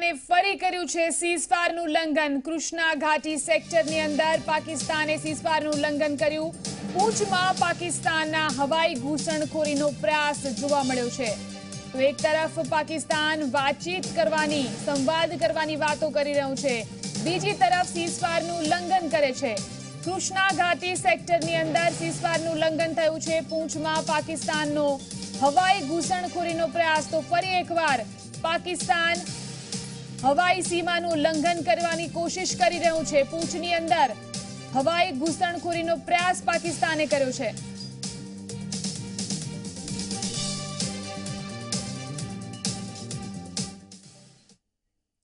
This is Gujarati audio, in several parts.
પાકિસ્તાને ફરી કર્યું છે સીઝફાયરનું ઉલ્લંઘન। કૃષ્ણા ઘાટી સેક્ટરની અંદર પાકિસ્તાને સીઝફાયરનું ઉલ્લંઘન કર્યું। પૂંછમાં પાકિસ્તાનના હવાઈ ઘૂસણખોરીનો પ્રયાસ જોવા મળ્યો છે। તો એક તરફ પાકિસ્તાન વાતચીત કરવાની, સંવાદ કરવાની વાતો કરી રહ્યું છે, બીજી તરફ સીઝફાયરનું ઉલ્લંઘન કરે છે। કૃષ્ણા ઘાટી સેક્ટરની અંદર સીઝફાયરનું ઉલ્લંઘન થયું છે। પૂંછમાં પાકિસ્તાનનો હવાઈ ઘૂસણખોરીનો પ્રયાસ। તો ફરી એકવાર પાકિસ્તાન હવાઈ સીમાનું ઉલ્લંઘન કરવાની કોશિશ કરી રહ્યું છે। પૂંછની અંદર હવાઈ ઘૂસણખોરીનો પ્રયાસ પાકિસ્તાને કર્યો છે।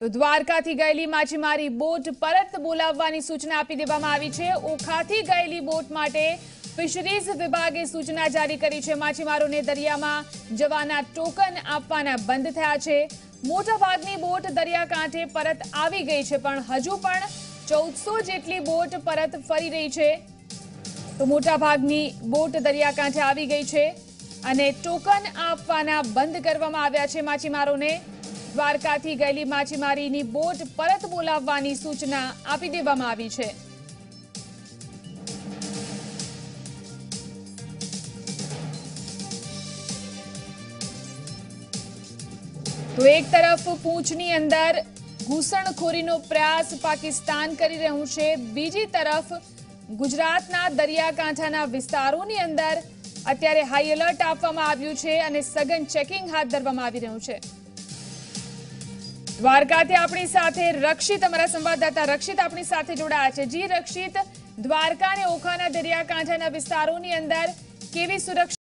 તો દ્વારકાથી ગયેલી માછીમારી બોટ પરત બોલાવવાની સૂચના આપી દેવામાં આવી છે। ઓખાથી ગયેલી બોટ માટે ફિશરીઝ વિભાગે સૂચના જારી કરી છે। માછીમારોને દરિયામાં જવાના ટોકન આપવાના બંધ થયા છે। મોટાભાગની બોટ દરિયાકાંઠે પરત આવી ગઈ છે, પણ હજુ પણ 1400 જેટલી બોટ પરત ફરી રહી છે। તો મોટાભાગની બોટ દરિયાકાંઠે આવી ગઈ છે અને ટોકન આપવાના બંધ કરવામાં આવ્યા છે માછીમારોને। દ્વારકાથી ગયેલી માછીમારીની બોટ પરત બોલાવવાની સૂચના આપી દેવામાં આવી છે। તો એક તરફ પૂંછની અંદર ઘૂસણખોરીનો પ્રયાસ પાકિસ્તાન કરી રહ્યું છે, બીજી તરફ ગુજરાતના દરિયાકાંઠાના વિસ્તારોની અંદર અત્યારે હાઈ એલર્ટ આપવામાં આવ્યું છે અને સઘન ચેકિંગ હાથ ધરવામાં આવી રહ્યું છે। દ્વારકાથી આપણી સાથે રક્ષિત, અમારા સંવાદદાતા રક્ષિત આપણી સાથે જોડાયા છે। જી રક્ષિત, દ્વારકા અને ઓખાના દરિયાકાંઠાના વિસ્તારોની અંદર કેવી સુરક્ષા